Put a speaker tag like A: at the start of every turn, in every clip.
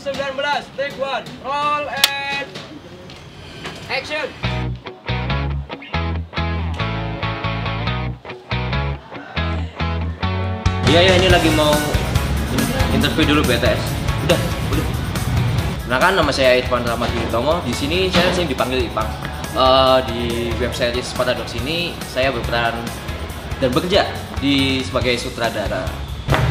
A: 19, take one, roll and action.
B: Iya, ini lagi mau interview dulu BTS. Udah. Nah kan nama saya Irfan Rahmat Yutomo. Di sini saya sering dipanggil Ipang. Di web series Paradox ini saya berperan dan bekerja sebagai sutradara.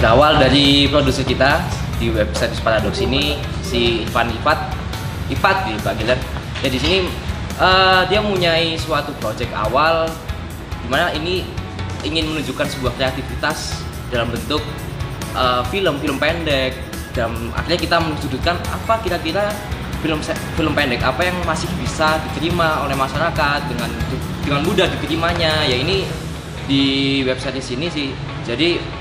B: Berawal dari produser kita di web series Paradox ini, si Ipat dipanggil. Ya di sini dia mempunyai suatu project awal di mana ini ingin menunjukkan sebuah kreativitas dalam bentuk film pendek, dan akhirnya kita menunjukkan apa kira-kira film pendek apa yang masih bisa diterima oleh masyarakat dengan mudah diterimanya. Ya ini di website di sini sih. Jadi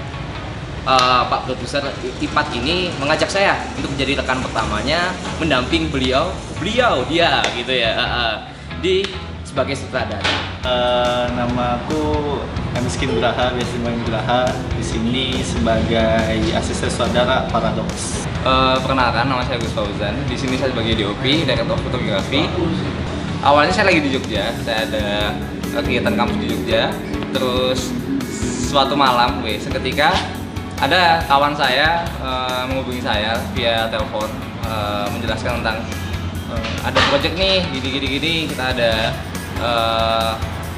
B: Pak produser Ipat ini mengajak saya untuk menjadi rekan pertamanya, mendamping beliau dia gitu ya sebagai sutradara.
C: Nama aku Miskin Graha, biasa dipanggil Graha. Di sini sebagai asisten sutradara Paradox.
D: Perkenalkan, nama saya Gus Fauzan. Di sini saya sebagai DOP, Director Fotografi. Awalnya saya lagi di Jogja, saya ada kegiatan kampus di Jogja. Terus suatu malam, seketika ada kawan saya menghubungi saya via telepon, menjelaskan tentang ada project nih, gini, kita ada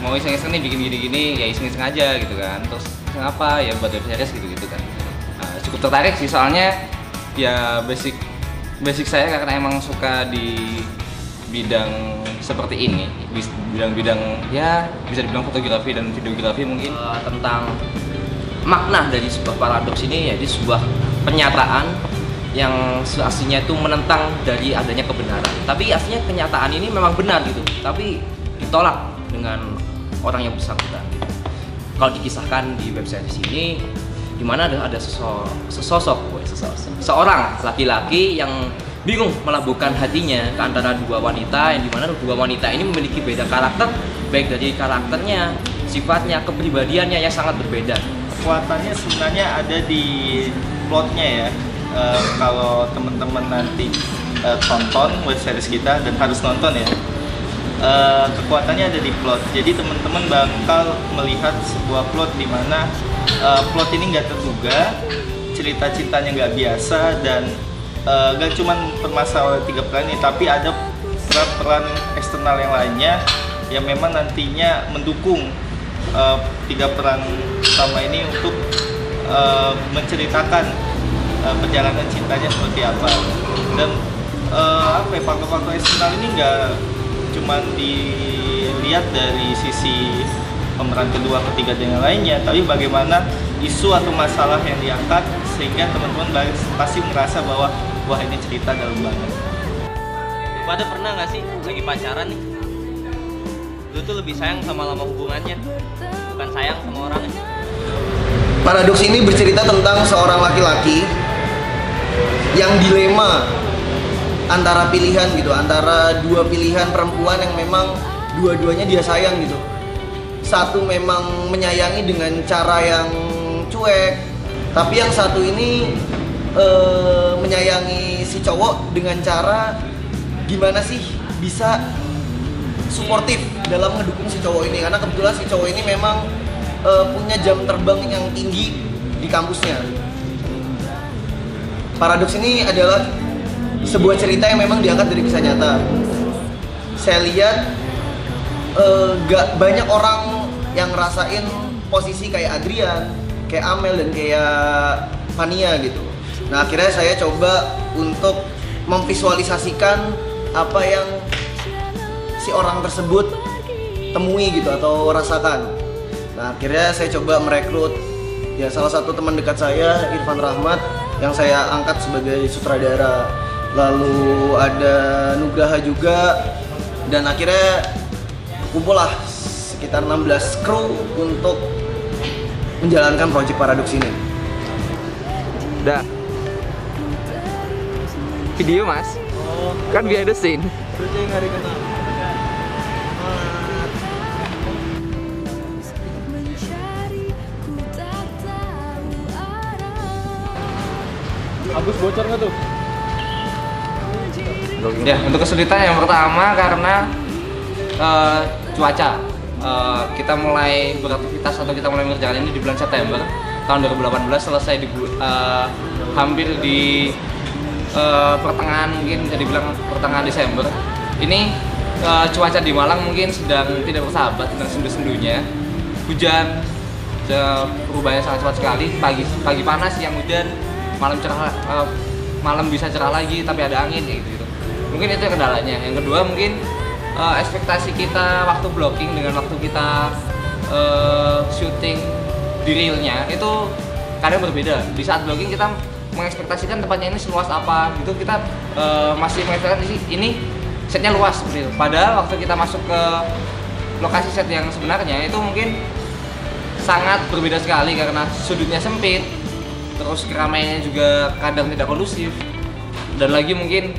D: mau iseng-iseng nih bikin gini-gini, ya iseng-iseng aja gitu kan. Terus apa ya buat web series gitu kan. Cukup tertarik sih, soalnya ya basic saya karena emang suka di bidang seperti ini, bidang ya bisa dibilang fotografi dan videografi mungkin.
B: Tentang makna dari sebuah paradoks ini, yaitu sebuah penyataan yang aslinya itu menentang dari adanya kebenaran, tapi aslinya kenyataan ini memang benar gitu, tapi ditolak dengan orang yang bersangkutan. Kalau dikisahkan di website ini, di mana ada seorang laki-laki yang bingung melabuhkan hatinya ke antara dua wanita, yang dimana dua wanita ini memiliki beda karakter, baik dari karakternya, sifatnya, kepribadiannya yang sangat berbeda.
C: Kekuatannya sebenarnya ada di plotnya ya. Kalau teman-teman nanti tonton web series kita, dan harus nonton ya, kekuatannya ada di plot. Jadi teman-teman bakal melihat sebuah plot di mana plot ini nggak terduga, cerita cintanya nggak biasa, dan gak cuma permasalahan 3 peran ini, tapi ada peran eksternal yang lainnya yang memang nantinya mendukung 3 peran utama ini untuk menceritakan perjalanan cintanya seperti apa. Dan faktor-faktor eksternal ini nggak cuma dilihat dari sisi pemeran kedua, ketiga, dan yang lainnya, tapi bagaimana isu atau masalah yang diangkat sehingga teman-teman pasti merasa bahwa wah, ini cerita dalam banget.
B: Pada pernah nggak sih lagi pacaran nih, lu tuh lebih sayang sama lama hubungannya, bukan sayang sama orangnya.
E: Paradoks ini bercerita tentang seorang laki-laki yang dilema antara pilihan gitu, antara dua pilihan perempuan yang memang dua-duanya dia sayang gitu. Satu memang menyayangi dengan cara yang cuek, tapi yang satu ini menyayangi si cowok dengan cara gimana sih bisa suportif dalam ngedukung si cowok ini, karena kebetulan si cowok ini memang punya jam terbang yang tinggi di kampusnya. Paradoks ini adalah sebuah cerita yang memang diangkat dari kisah nyata. Saya lihat gak banyak orang yang ngerasain posisi kayak Adrian, kayak Amel, dan kayak Fania gitu. Nah, akhirnya saya coba untuk memvisualisasikan apa yang si orang tersebut temui gitu atau rasakan. Nah, akhirnya saya coba merekrut ya salah satu teman dekat saya, Irfan Rahmat, yang saya angkat sebagai sutradara. Lalu ada Nugraha juga, dan akhirnya kumpul lah sekitar 16 kru untuk menjalankan proyek Paradox ini.
D: Udah. Video mas? Kan behind the scene.
A: Agus bocor nggak tuh?
D: Ya, untuk kesulitan yang pertama karena cuaca. Kita mulai beraktivitas atau kita mulai mengerjakan ini di bulan September tahun 2018, selesai di hampir di pertengahan, mungkin bisa dibilang pertengahan Desember. Ini cuaca di Malang mungkin sedang tidak bersahabat, sedang sendu-sendunya. Hujan, perubahannya sangat cepat sekali. Pagi panas, siang hujan, malam cerah, malam bisa cerah lagi tapi ada angin gitu. Mungkin itu kendalanya. Yang kedua mungkin ekspektasi kita waktu blocking dengan waktu kita syuting di realnya itu kadang berbeda. Di saat blocking kita mengekspektasikan tempatnya ini seluas apa gitu, kita masih mengekspektasi ini setnya luas seperti itu. Padahal waktu kita masuk ke lokasi set yang sebenarnya itu mungkin sangat berbeda sekali karena sudutnya sempit, terus keramaiannya juga kadang tidak kondusif, dan lagi mungkin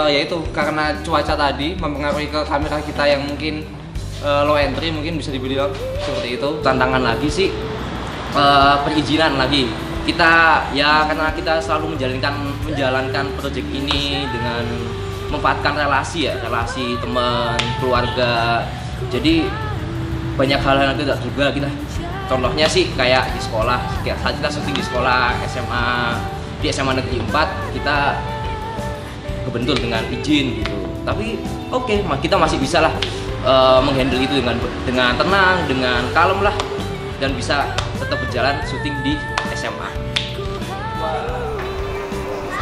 D: yaitu karena cuaca tadi mempengaruhi ke kamera kita yang mungkin low entry, mungkin bisa dibilang seperti itu. Tantangan lagi sih perizinan lagi. Kita ya karena kita selalu menjalankan proyek ini dengan memanfaatkan relasi teman, keluarga. Jadi banyak hal-hal yang tidak juga kita. Contohnya sih kayak di sekolah, saat kita syuting di sekolah di SMA Negeri 4 kita kebentur dengan izin gitu. Tapi oke, kita masih bisa lah menghandle itu dengan tenang, dengan kalem lah, dan bisa tetap berjalan syuting di SMA.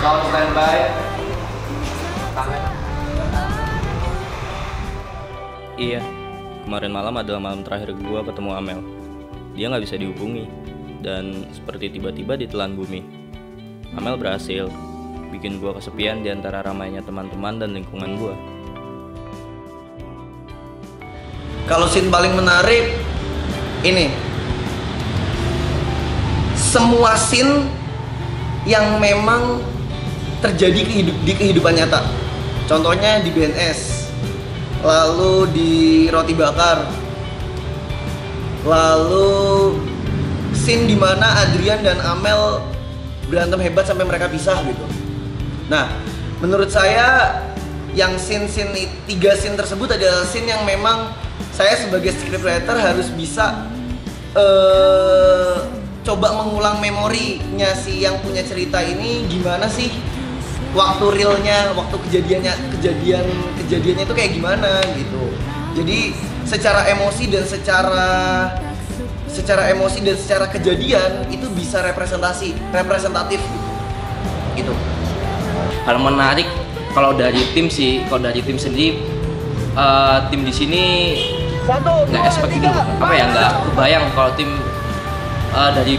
A: Sound standby.
C: Iya, kemarin malam adalah malam terakhir gua ketemu Amel. Dia nggak bisa dihubungi, dan seperti tiba-tiba ditelan bumi. Amel berhasil bikin gua kesepian di antara ramainya teman-teman dan lingkungan gua.
E: Kalau scene paling menarik ini, semua scene yang memang terjadi di kehidupan nyata. Contohnya di BNS, lalu di Roti Bakar, lalu scene dimana Adrian dan Amel berantem hebat sampai mereka pisah gitu. Nah, menurut saya yang scene-3 scene tersebut adalah scene yang memang saya sebagai scriptwriter harus bisa coba mengulang memorinya si yang punya cerita ini, gimana sih waktu realnya, waktu kejadiannya itu kayak gimana gitu. Jadi secara emosi dan secara kejadian itu bisa representatif gitu.
B: Hal menarik kalau dari tim sendiri, tim di sini nggak expect gitu, nggak kebayang kalau tim dari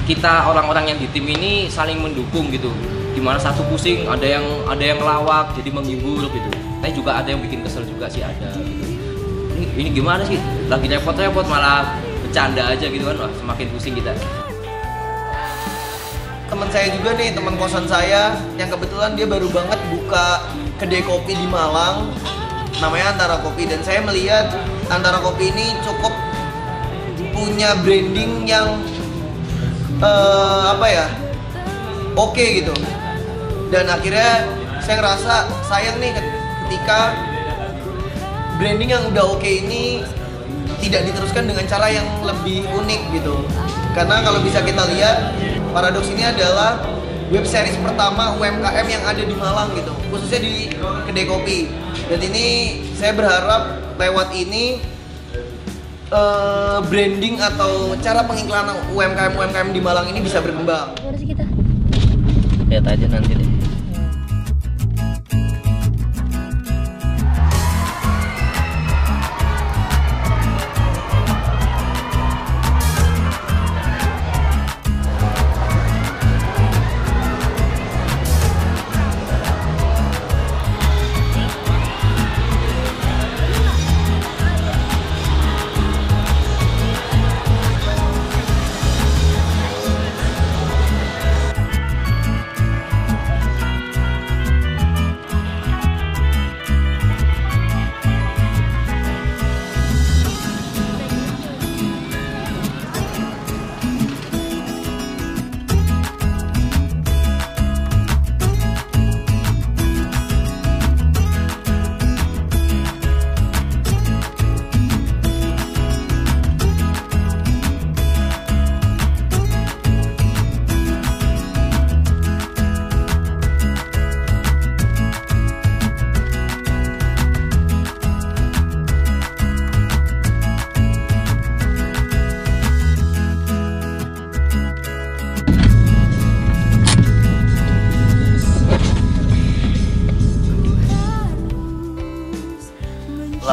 B: kita orang-orang yang di tim ini saling mendukung gitu. Gimana satu pusing, ada yang ngelawak jadi menghibur gitu. Tapi juga ada yang bikin kesel juga sih ada gitu. Ini gimana sih? Lagi repot-repot malah bercanda aja gitu kan, wah semakin pusing kita.
E: Teman saya juga nih, teman kosan saya yang kebetulan dia baru banget buka kedai kopi di Malang, namanya Antara Kopi, dan saya melihat Antara Kopi ini cukup punya branding yang oke gitu. Dan akhirnya saya ngerasa sayang nih ketika branding yang udah oke ini tidak diteruskan dengan cara yang lebih unik gitu. Karena kalau bisa kita lihat, Paradox ini adalah web series pertama UMKM yang ada di Malang gitu, khususnya di kedai kopi. Dan ini saya berharap lewat ini branding atau cara pengiklanan UMKM di Malang ini bisa berkembang.
F: Mana sih kita?
C: Lihat aja nanti deh.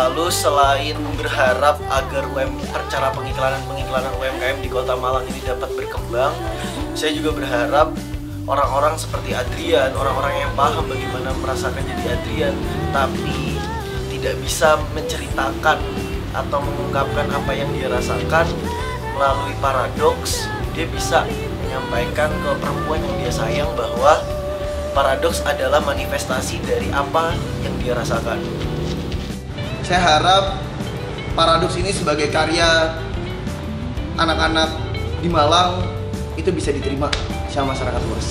E: Lalu selain berharap agar cara pengiklanan UMKM di Kota Malang ini dapat berkembang, saya juga berharap orang-orang seperti Adrian, orang-orang yang paham bagaimana merasakan jadi Adrian, tapi tidak bisa menceritakan atau mengungkapkan apa yang dia rasakan melalui paradoks, dia bisa menyampaikan ke perempuan yang dia sayang bahwa paradoks adalah manifestasi dari apa yang dia rasakan. Saya harap paradoks ini sebagai karya anak-anak di Malang itu bisa diterima sama masyarakat luas.